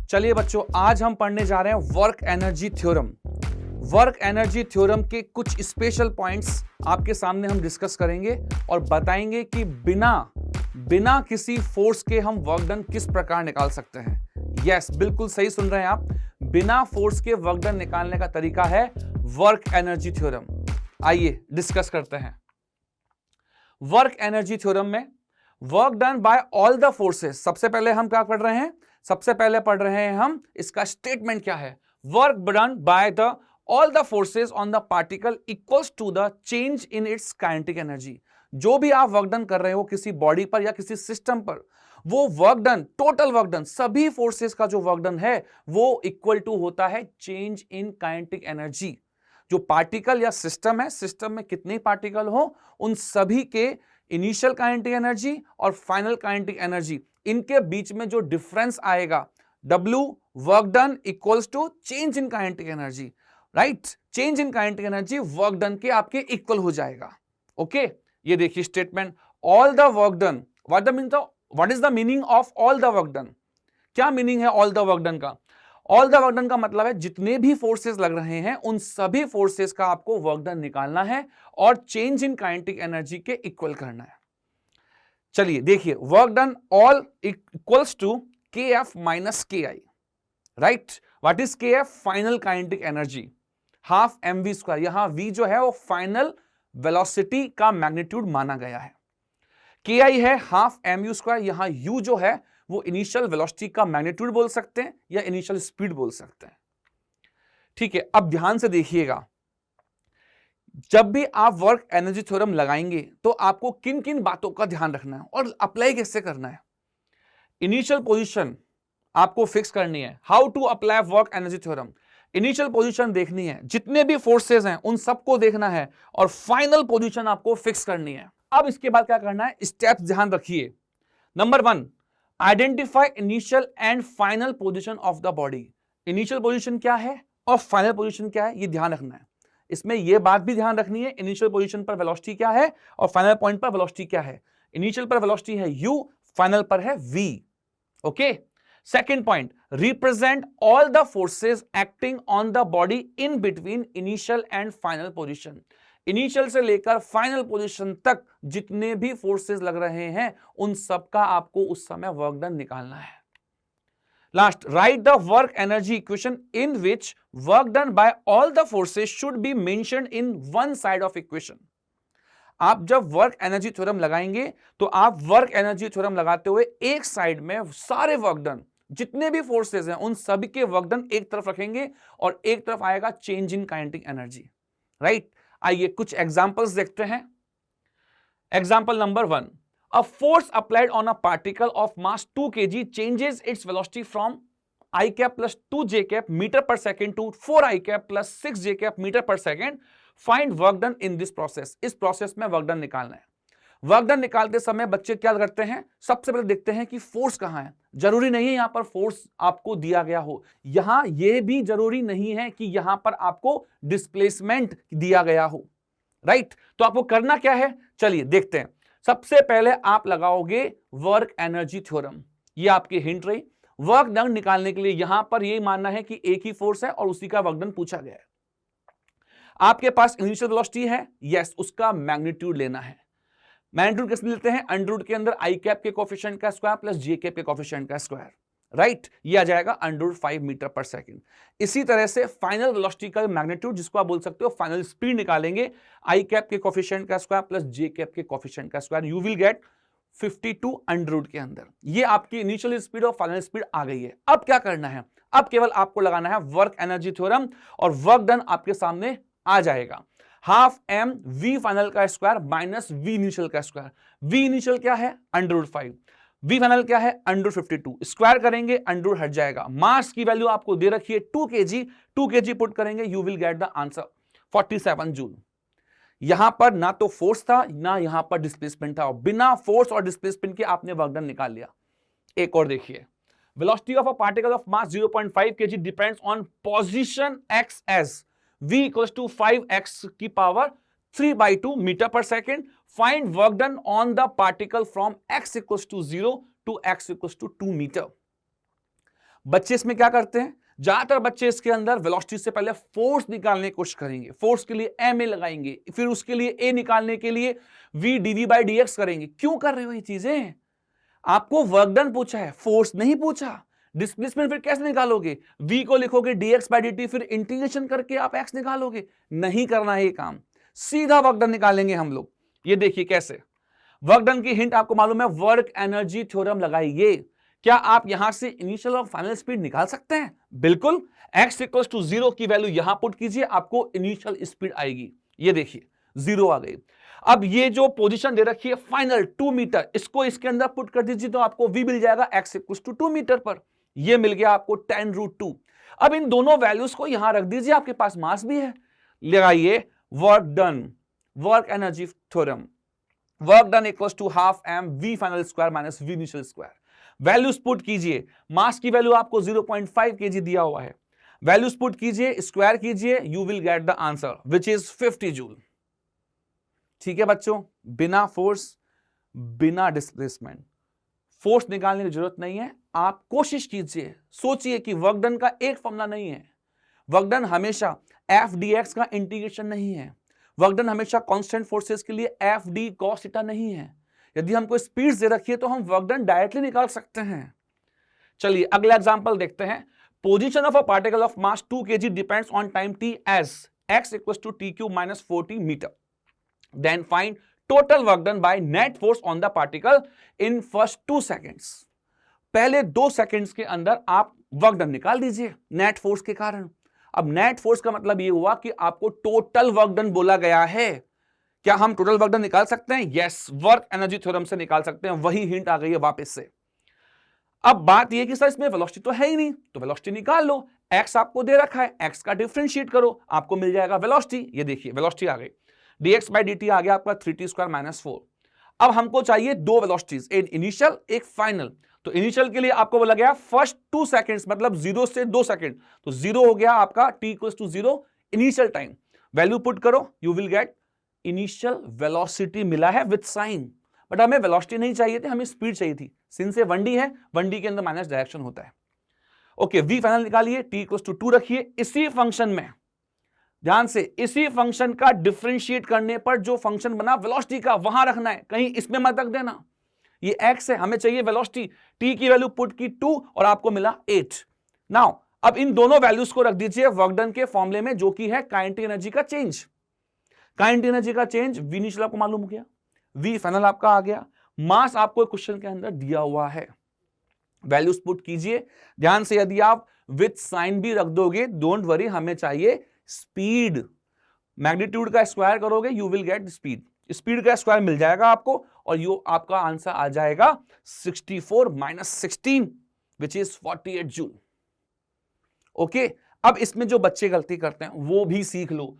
चलिए बच्चों, आज हम पढ़ने जा रहे हैं work energy theorem. Work energy theorem के कुछ स्पेशल पॉइंट्स आपके सामने हम डिस्कस करेंगे और बताएंगे कि बिना किसी फोर्स के हम वर्क डन किस प्रकार निकाल सकते हैं। यस, बिल्कुल सही सुन रहे हैं आप। बिना फोर्स के वर्क डन निकालने का तरीका है वर्क एनर्जी थ्योरम। आइए डिस्कस करते हैं। वर्क एनर्जी थ्योरम में work done bye all the forces, सबसे पहले हम क्या पढ़ रहे हैं? सबसे पहले पढ़ रहे हैं हम इसका स्टेटमेंट क्या है। Work done by the all the forces on the particle equals to the change in its kinetic energy. जो भी आप वर्क डन कर रहे हो किसी बॉडी पर या किसी सिस्टम पर, वो work done, total work done, सभी फोर्सेस का जो वर्क डन है वो इक्वल टू होता है चेंज इन काइनेटिक एनर्जी। जो पार्टिकल या सिस्टम है, सिस्टम में कितने पार्टिकल हो, उन सभी के इनिशियल काइनेटिक एनर्जी और फाइनल काइनेटिक एनर्जी, इनके बीच में जो डिफरेंस आएगा, W work done equals to change in kinetic energy, right? Change in kinetic energy work done के आपके इक्वल हो जाएगा। ओके, ये देखिए statement, all the work done, what is the meaning of all the work done? क्या meaning है all the work done का? All the work done का मतलब है जितने भी फोर्सेस लग रहे हैं उन सभी फोर्सेस का आपको वर्क डन निकालना है और चेंज इन काइनेटिक एनर्जी के इक्वल करना है। चलिए देखिए, work done all equals to kf minus ki, right? What is kf? Final kinetic energy, half mv square. यहां v जो है वो फाइनल वेलोसिटी का मैग्नीट्यूड माना गया है। ki है हाफ mu स्क्वायर, यहां u जो है वो इनिशियल वेलोसिटी का मैग्नीट्यूड बोल सकते हैं या इनिशियल स्पीड बोल सकते हैं। ठीक है, अब ध्यान से देखिएगा, जब भी आप वर्क एनर्जी थ्योरम लगाएंगे तो आपको किन किन बातों का ध्यान रखना है और अप्लाई कैसे करना है। इनिशियल पोजीशन आपको फिक्स करनी है। How to apply work energy theorem? Initial position देखनी है, जितने भी फोर्सेस हैं उन सबको देखना है और फाइनल पोजीशन आपको फिक्स करनी है। अब इसके बाद क्या करना है, स्टेप्स ध्यान रखिए। Number 1, identify initial and final position of the body. Initial position क्या है और फाइनल पोजीशन क्या है, ये ध्यान रखना है। इसमें यह बात भी ध्यान रखनी है, इनिशियल पोजीशन पर वेलोसिटी क्या है और फाइनल पॉइंट पर वेलोसिटी क्या है। इनिशियल पर वेलोसिटी है u, फाइनल पर है v। Okay, second point, represent all the forces acting on the body in between initial and final position. Initial से लेकर फाइनल पोजीशन तक जितने भी फोर्सेस लग रहे हैं उन सबका आपको उस समय वर्क डन निकालना है। Last, right the work energy equation in which work done bye all the forces should be mentioned in one side of equation. आप जब वर्क एनर्जी थ्योरम लगाएंगे तो आप वर्क एनर्जी थ्योरम लगाते हुए एक साइड में सारे वर्क डन, जितने भी फोर्सेस हैं उन सभी के वर्क डन एक तरफ रखेंगे और एक तरफ आएगा change in kinetic energy, right? आइए कुछ एग्जांपल्स देखते हैं। Example number 1, a force applied on a particle of mass 2 kg changes its velocity from I cap plus 2 j cap meter per second to 4 I cap plus 6 j cap meter per second. Find work done in this process. इस process में work done निकालना है। Work done निकालते समय बच्चे क्या करते हैं, सबसे पहले देखते हैं कि फोर्स कहां है। जरूरी नहीं है यहां पर फोर्स आपको दिया गया हो, यहां यह भी जरूरी नहीं है कि यहां पर आपको डिस्प्लेसमेंट दिया गया हो, राइट? तो आपको करना क्या है, चलिए देखते हैं। सबसे पहले आप लगाओगे वर्क एनर्जी थ्योरम, ये आपकी हिंट रही। वर्क डन निकालने के लिए यहां पर यह मानना है कि एक ही फोर्स है और उसी का वर्क डन पूछा गया है। आपके पास इनिशियल वेलोसिटी है, यस, उसका मैग्नीट्यूड लेना है। मैग्नीट्यूड कैसे लेते हैं? अंडर रूट के अंदर आई कैप के कोफिशिएंट का स्क्वायर प्लस जे कैप के कोफिशिएंट का स्क्वायर, राइट? ये आ जाएगा अंडर रूट 5 मीटर पर सेकंड। इसी तरह से फाइनल वेलोसिटी का मैग्नीट्यूड, जिसको आप बोल सकते हो फाइनल स्पीड, निकालेंगे आई कैप के कोफिशिएंट का स्क्वायर प्लस जे कैप के कोफिशिएंट का square, you will get 52 under root के अंदर। ये आपकी इनिशियल स्पीड और फाइनल स्पीड आ गई है। अब क्या करना है, अब केवल आपको लगाना है वर्क एनर्जी थ्योरम और वर्क डन आपके सामने आ जाएगा। हाफ m v फाइनल का स्क्वायर माइनस v इनिशियल का स्क्वायर। v इनिशियल क्या है? Under root 5। v फाइनल क्या है? अंडर 52। स्क्वायर करेंगे अंडर हट जाएगा। मास की वैल्यू आपको दे रखी है 2 kg, 2 kg पुट करेंगे, you will get the answer 47 joule. यहां पर ना तो फोर्स था ना यहां पर डिस्प्लेसमेंट था, बिना फोर्स और डिस्प्लेसमेंट के आपने वर्क डन निकाल लिया। एक और देखिए, velocity of a particle of mass 0.5 kg depends on position x as v equals to 5x की पावर 3/2 मीटर पर second. Find work done on the particle from x equals to 0 to x equals to 2 metre. बच्चे इसमें क्या करते हैं, ज्यादातर बच्चे इसके अंदर वेलोसिटी से पहले फोर्स निकालने की कोशिश करेंगे, फोर्स के लिए एम ए लगाएंगे, फिर उसके लिए ए निकालने के लिए v dv by d x करेंगे। क्यों कर रहे हो ये चीजें? आपको वर्क डन पूछा है, फोर्स नहीं पूछा। डिस्प्लेसमेंट फिर कैसे निकालोगे, v को लिखोगे dx बाई dt, फिर इंटीग्रेशन करके आप x निकालोगे। नहीं करना है ये काम, सीधा वर्क डन निकालेंगे हम लोग। ये देखिए कैसे वर्क डन की हिंट आपको मालूम है, वर्क एनर्जी थ्योरम लगाइए। क्या आप यहां से इनिशियल और फाइनल स्पीड निकाल सकते हैं? बिल्कुल। x इक्वल टू 0 की वैल्यू यहां पुट कीजिए, आपको इनिशियल स्पीड आएगी। ये देखिए 0 आ गई। अब ये जो पोजीशन दे रखी है फाइनल 2 मीटर, इसको इसके अंदर पुट कर दीजिए तो आपको v मिल जाएगा x इक्वल टू 2 मीटर पर। ये मिल गया आपको 10√2। अब इन दोनों वैल्यूज को यहां रख दीजिए, आपके पास मास भी है। लगाइए work done, work energy theorem, work done equals to half m v final square minus v initial square. Values put कीजिए, मास की वैल्यू आपको 0.5 kg दिया हुआ है, वैल्यूज पुट कीजिए, स्क्वायर कीजिए, you will get the answer which is 50 joule. ठीक है बच्चों, बिना फोर्स, बिना डिस्प्लेसमेंट, फोर्स निकालने की जरूरत नहीं है। आप कोशिश कीजिए, सोचिए कि वर्क डन का एक फॉर्मूला नहीं है, वर्क डन हमेशा एफ डी एक्स का इंटीग्रेशन नहीं है, वर्क डन हमेशा कांस्टेंट फोर्सेस के लिए एफ डी कॉस थीटा नहीं है। यदि हमको स्पीड दे रखी है तो हम वर्क डन डायरेक्टली निकाल सकते हैं। चलिए अगला एग्जांपल देखते हैं। Position of a particle of mass 2 kg depends on time t as x equals to t cube minus 40 metre. Then find total work done by net force on the particle in first 2 seconds. पहले 2 seconds के अंदर आप work done निकाल दीजिए net force के कारण। अब net force का मतलब यह हुआ कि आपको टोटल वर्क डन बोला गया है। क्या हम टोटल वर्क डन निकाल सकते हैं? यस, वर्क एनर्जी थ्योरम से निकाल सकते हैं। वही हिंट आ गई है वापस से। अब बात यह कि सर इसमें वेलोसिटी तो है ही नहीं, तो वेलोसिटी निकाल लो। x आपको दे रखा है, x का डिफरेंशिएट करो, आपको मिल जाएगा वेलोसिटी। ये देखिए वेलोसिटी आ गई, dx बाई dt आ गया आपका 3t स्क्वायर माइनस 4। अब हमको चाहिए 2 वेलोसिटीज, एक इनिशियल एक फाइनल। तो इनिशियल के लिए आपको बोला गया फर्स्ट 2 सेकंड्स, मतलब 0 से 2 सेकंड, तो 0 हो गया आपका t equals to 0 initial time. Value put करो, you will get initial velocity मिला है विद साइन। बट हमें वेलोसिटी नहीं चाहिए थी, हमें स्पीड चाहिए थी। सिंस से 1d है, 1d के अंदर माइनस डायरेक्शन होता है। ओके, v फाइनल निकालिए, t इक्वल्स टू 2 रखिए। इसी फंक्शन में ध्यान से, इसी फंक्शन का डिफरेंशिएट करने पर जो फंक्शन बना वेलोसिटी का, वहां रखना है, कहीं इसमें मत रख देना। ये x है, हमें चाहिए वेलोसिटी। t की वैल्यू पुट की 2 और आपको मिला 8। नाउ अब इन दोनों वैल्यूज को रख दीजिए वर्क डन के फॉर्मूले में, जो कि है काइनेटिक एनर्जी का चेंज। काइनेटिक एनर्जी का चेंज v इनिशियल आपको मालूम हो गया, v फाइनल आपका आ गया, मास आपको क्वेश्चन के अंदर दिया हुआ है, वैल्यूज पुट कीजिए। ध्यान से, यदि आप विद साइन भी रख दोगे, डोंट वरी, हमें चाहिए स्पीड। मैग्नीट्यूड का स्क्वायर करोगे, you will gate speed. Speed का स्क्वायर मिल जाएगा आपको और यो आपका आंसर आ जाएगा 64 minus 16 which is 48 joule. Okay, अब इसमें जो बच्चे गलती करते हैं वो भी सीख लो।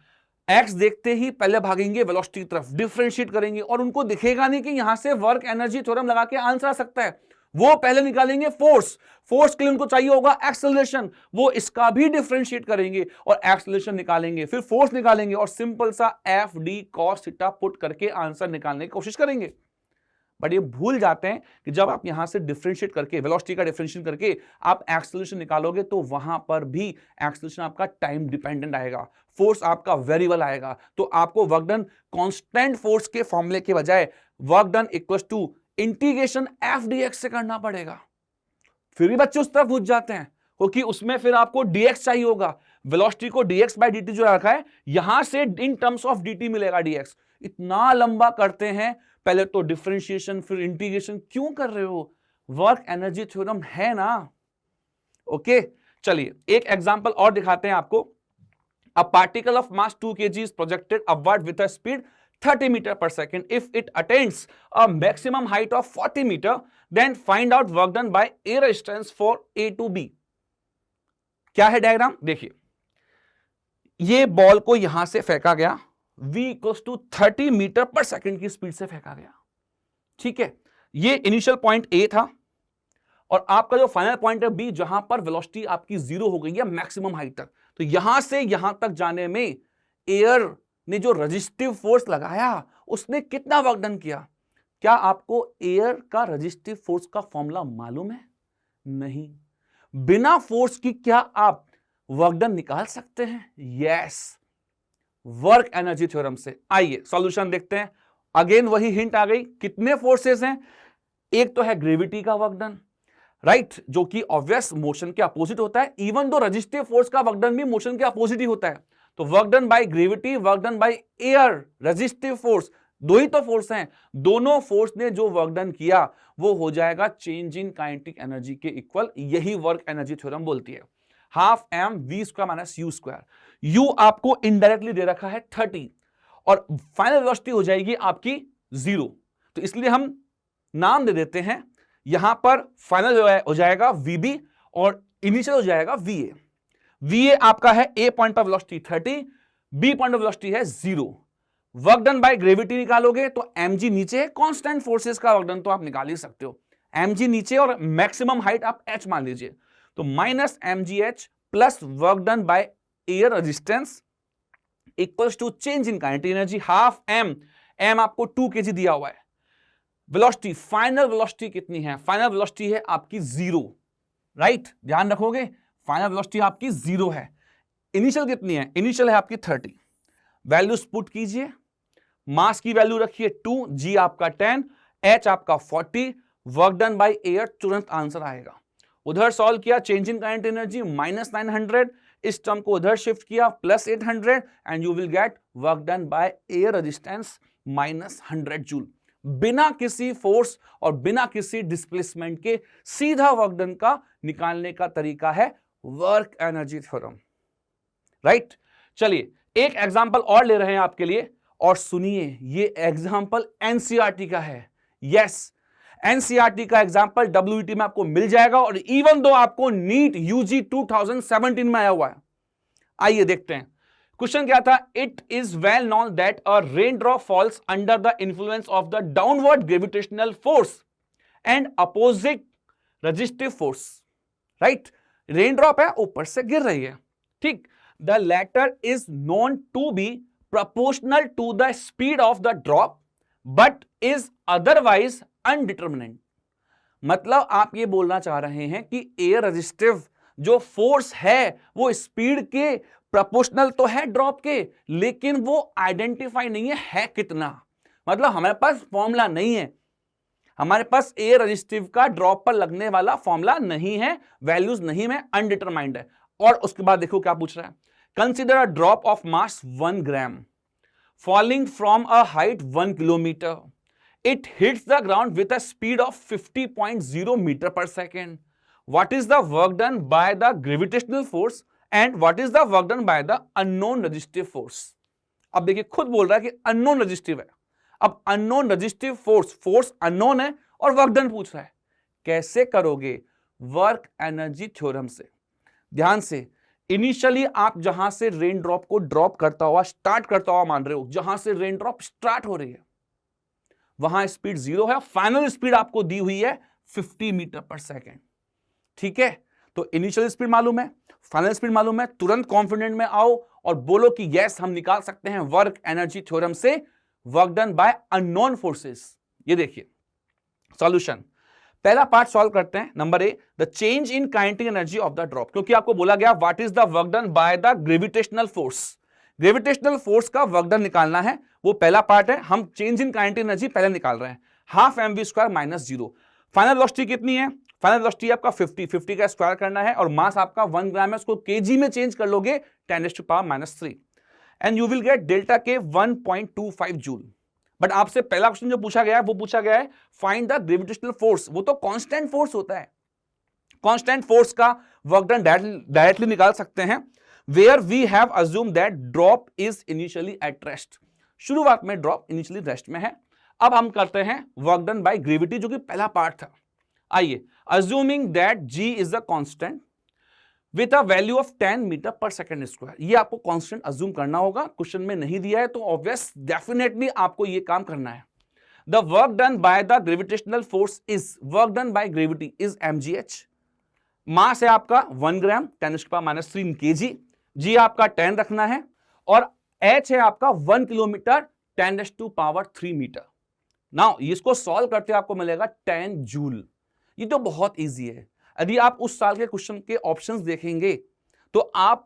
x देखते ही पहले भागेंगे वेलोसिटी की तरफ, डिफरेंशिएट करेंगे और उनको दिखेगा नहीं कि यहां से वर्क एनर्जी थ्योरम लगा के आंसर आ सकता है। वो पहले निकालेंगे फोर्स, फोर्स के लिए उनको चाहिए होगा एक्सेलरेशन, वो इसका भी डिफरेंशिएट करेंगे और एक्सेलरेशन निकालेंगे, फिर फोर्स निकालेंगे और सिंपल सा F D cos theta put करके आंसर निकालने की कोशिश करेंगे। बट ये भूल जाते हैं कि जब आप यहां से डिफरेंशिएट करके, वेलोसिटी का डिफरेंशिएट करके आप एक्सेलरेशन निकालोगे, तो वहां पर भी एक्सेलरेशन आपका टाइम डिपेंडेंट आएगा, फोर्स आपका वेरिएबल आएगा। तो आपको वर्क डन कांस्टेंट फोर्स के फॉर्मूले के बजाय work done equals to integration f d x से करना पड़ेगा। फिर भी बच्चे उस तरफ पूछ जाते हैं, क्योंकि उसमें फिर आपको dx चाहिए होगा। वेलोसिटी को dx बाई dt जो रखा है, यहां से इन टर्म्स ऑफ dt मिलेगा dx। इतना लंबा करते हैं, पहले तो डिफरेंशिएशन फिर इंटीग्रेशन, क्यों कर रहे हो? वर्क एनर्जी थ्योरम है ना। ओके, चलिए एक एग्जांपल और दिखाते हैं आपको। अ particle of mass 2 kg is projected upward with a speed 30 meter per second. If it attains a maximum height of 40 meter, then find out work done by air resistance for A to B. क्या है diagram? देखिए, ये ball को यहां से फेंका गया, v equals to 30 metre पर सेकेंड की स्पीड से फेंका गया। ठीक है, ये इनिशियल पॉइंट A था और आपका जो फाइनल पॉइंट है B, जहां पर वेलोसिटी आपकी 0 हो गई है मैक्सिमम हाइट तक। तो यहां से यहां तक जाने में एयर ने जो रेजिस्टिव फोर्स लगाया, उसने कितना वर्क डन किया? क्या आपको एयर का रेजिस्टिव फोर्स का फॉर्मूला मालूम है? नहीं। बिना फोर्स की क्या आप वर्क डन निकाल सकते हैं? यस, वर्क एनर्जी थ्योरम से। आइए सॉल्यूशन देखते हैं। अगेन वही हिंट आ गई, कितने फोर्सेस हैं? एक तो है ग्रेविटी का वर्क डन, राइट, जो कि ऑब्वियस मोशन के अपोजिट होता है। इवन दो रजिस्टिव फोर्स का वर्क डन भी मोशन के अपोजिट ही होता है। तो work done by gravity, work done by air, resistive force, दो ही तो फोर्स हैं। दोनों फोर्स ने जो वर्क डन किया वो हो जाएगा चेंज इन काइनेटिक एनर्जी के इक्वल। यही वर्क एनर्जी थ्योरम बोलती है। Half m v square minus u square. U आपको इनडायरेक्टली दे रखा है 30 और फाइनल वेलोसिटी हो जाएगी आपकी 0। तो इसलिए हम नाम दे देते हैं, यहां पर फाइनल हो जाएगा वीबी और इनिशियल हो जाएगा वीए। वीए आपका है A point of velocity 30, B point of velocity है 0। वर्क डन बाय ग्रेविटी निकालोगे तो mg नीचे है, कांस्टेंट फोर्सेस का वर्क डन तो आप निकाल ही सकते हो। mg नीचे और मैक्सिमम हाइट आप h मान लीजिए, तो minus mgh plus work done by air resistance equals to change in kinetic energy half m। m आपको 2 kg दिया हुआ है। वेलोसिटी, फाइनल वेलोसिटी कितनी है? फाइनल वेलोसिटी है आपकी 0, राइट, ध्यान रखोगे, फाइनल वेलोसिटी आपकी 0 है। इनिशियल कितनी है? इनिशियल है आपकी 30। वैल्यूज पुट कीजिए, मास की वैल्यू रखिए 2, g आपका 10, h आपका 40, वर्क डन बाय एयर, तुरंत आंसर आएगा। उधर सॉल्व किया, चेंज इन काइनेटिक एनर्जी -900, इस टर्म को उधर शिफ्ट किया +800 and you will get work done by air resistance -100 joule. बिना किसी फोर्स और बिना किसी डिस्प्लेसमेंट के सीधा वर्क डन का निकालने का तरीका है वर्क एनर्जी थ्योरम, राइट। चलिए एक एग्जांपल और ले रहे हैं आपके लिए, और सुनिए, ये एग्जांपल एनसीईआरटी का है। यस, एनसीईआरटी का एग्जांपल डब्ल्यूईटी में आपको मिल जाएगा, और इवन दो आपको नीट यूजी 2017 में आया हुआ है। आइए देखते हैं क्वेश्चन क्या था। It is well known that a rain drop falls under the influence of the downward gravitational force and opposite resistive force, right. Rain drop है, ऊपर से गिर रही है, ठीक। The latter is known to be proportional to the speed of the drop but is otherwise undeterminate। मतलब आप ये बोलना चाह रहे हैं कि एयर रेजिस्टिव जो फोर्स है वो स्पीड के प्रोपोर्शनल तो है ड्रॉप के, लेकिन वो आइडेंटिफाई नहीं है कितना। मतलब हमारे पास फॉर्मूला नहीं है, हमारे पास एयर रेजिस्टिव का ड्रॉप पर लगने वाला फॉर्मूला नहीं है, वैल्यूज नहीं है, अनडिटरमाइंड है। और उसके बाद देखो क्या पूछ रहा है। Consider a drop of mass 1 gram falling from a height 1 kilometer. It hits the ground with a speed of 50.0 meter per second. What is the work done by the gravitational force and what is the work done by the unknown resistive force? अब देखिए खुद बोल रहा है कि unknown resistive है। अब unknown resistive force unknown है और वर्क डन पूछ रहा है। कैसे करोगे? वर्क एनर्जी थ्योरम से। ध्यान से, इनिशियली आप जहां से रेन ड्रॉप को ड्रॉप करता हुआ स्टार्ट करता हुआ मान रहे हो, जहां से रेन ड्रॉप स्टार्ट हो रही है वहां स्पीड 0 है, फाइनल स्पीड आपको दी हुई है 50 मीटर पर सेकेंड, ठीक है। तो इनिशियल स्पीड मालूम है, फाइनल स्पीड मालूम है, तुरंत कॉन्फिडेंट में आओ और बोलो कि यस हम निकाल सकते हैं वर्क एनर्जी थ्योरम से work done bye unknown forces. ये देखिए सॉल्यूशन, पहला पार्ट सॉल्व करते हैं। Number A, the change in kinetic energy of the drop, क्योंकि आपको बोला गया what is the work done by the gravitational force. Gravitational force का वर्क डन निकालना है, वो पहला पार्ट है। हम चेंज इन काइनेटिक एनर्जी पहले निकाल रहे हैं। Half m v square minus 0। Final velocity कितनी है? फाइनल वेलोसिटी आपका 50 का स्क्वायर करना है, और मास आपका 1 ग्राम है, उसको केजी में चेंज कर लोगे 10⁻³ and you will get delta के 1.25 जूल। बट आपसे पहला क्वेश्चन जो पूछा गया है वो पूछा गया है फाइंड द ग्रेविटेशनल फोर्स। वो तो कांस्टेंट फोर्स होता है, कांस्टेंट फोर्स का वर्क डन डायरेक्टली निकाल सकते हैं। Where we have assume that drop is initially at rest. शुरुआत में ड्रॉप इनिशियली रेस्ट में है। अब हम करते हैं वर्क डन बाय ग्रेविटी, जो कि पहला पार्ट था। आइए, assuming that g is the constant with a value of 10 metre पर सेकेंड स्क्वायर। ये आपको कांस्टेंट अज्यूम करना होगा, क्वेश्चन में नहीं दिया है तो ऑब्वियस डेफिनेटली आपको ये काम करना है। The work done by the gravitational force is, work done by gravity is mgh। मास है आपका 1 ग्राम 10⁻³ kg, जी आपका 10 रखना है, और h है आपका 1 किलोमीटर 10⁻³ मीटर। नाउ इसको सॉल्व करते आपको मिलेगा 10 जूल। ये तो बहुत ईजी है। यदि आप उस साल के क्वेश्चन के ऑप्शंस देखेंगे तो आप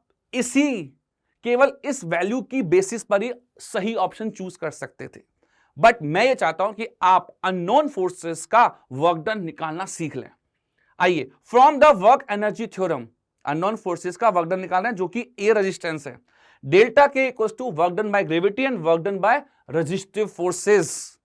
केवल इस वैल्यू की बेसिस पर ही सही ऑप्शन चूज कर सकते थे। बट मैं ये चाहता हूं कि आप अननोन फोर्सेस का वर्क डन निकालना सीख लें। आइए, from the work energy theorem unknown forces का वर्क डन निकालना है, जो कि ए रेजिस्टेंस है। Delta K equals to work done by gravity and work done by resistive forces.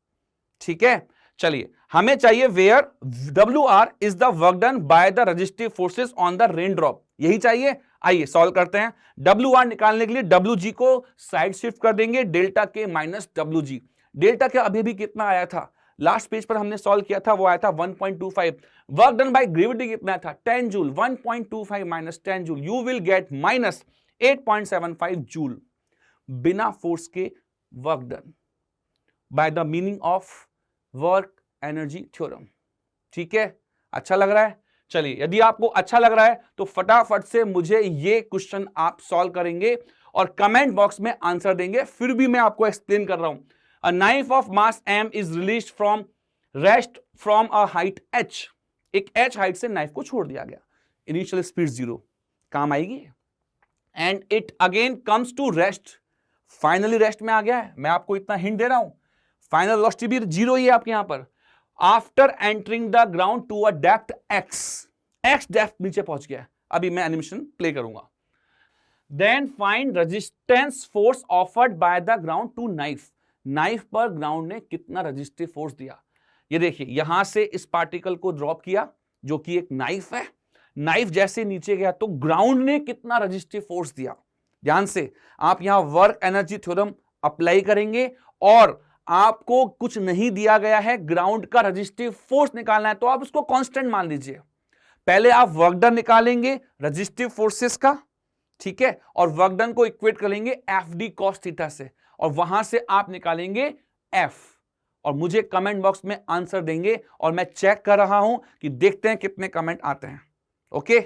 ठीक है, चलिए हमें चाहिए where WR is the work done by the resistive forces on the rain drop, यही चाहिए। आइए सॉल्व करते हैं। WR निकालने के लिए WG को साइड शिफ्ट कर देंगे, डेल्टा के माइनस WG। डेल्टा के अभी भी कितना आया था, लास्ट पेज पर हमने सॉल्व किया था, वो आया था 1.25। वर्क डन बाय ग्रेविटी कितना था, 10 joule. 1.25 minus 10 joule, you will get minus 8.75 joule बिना फोर्स के work done by the meaning of work energy theorem. ठीक है, अच्छा लग रहा है? चलिए, यदि आपको अच्छा लग रहा है तो फटाफट से मुझे ये क्वेश्चन आप सॉल्व करेंगे और कमेंट बॉक्स में आंसर देंगे। फिर भी मैं आपको एक्सप्लेन कर रहा हूं। A knife of mass m is released from rest from a height h। एक h हाइट से नाइफ को छोड़ दिया गया, इनिशियल स्पीड 0, काम आएगी। And it again comes to rest, finally rest में आ गया है। मैं आपको इतना हिंट दे रहा हूं, फाइनल वेलोसिटी भी 0 ही है आपके यहां पर। After entering the ground to a depth x depth नीचे पहुंच गया। अभी मैं एनिमेशन प्ले करूंगा। Then find resistance force offered by the ground to knife. Knife पर ग्राउंड ने कितना रेजिस्टिव फोर्स दिया। ये देखिए, यहां से इस पार्टिकल को ड्रॉप किया जो कि एक नाइफ है। नाइफ जैसे नीचे गया तो ग्राउंड ने कितना रेजिस्टिव फोर्स दिया। ध्यान से आप यहां वर्क एनर्जी थ्योरम अप्लाई करेंगे और आपको कुछ नहीं दिया गया है, ग्राउंड का रेजिस्टिव फोर्स निकालना है, तो आप उसको कांस्टेंट मान लीजिए। पहले आप वर्क डन निकालेंगे रेजिस्टिव फोर्सेस का, ठीक है, और वर्क डन को इक्वेट करेंगे FD cos थीटा से, और वहां से आप निकालेंगे F और मुझे कमेंट बॉक्स में आंसर देंगे और मैं चेक कर रहा हूं कि देखते हैं कितने कमेंट आते हैं। ओके।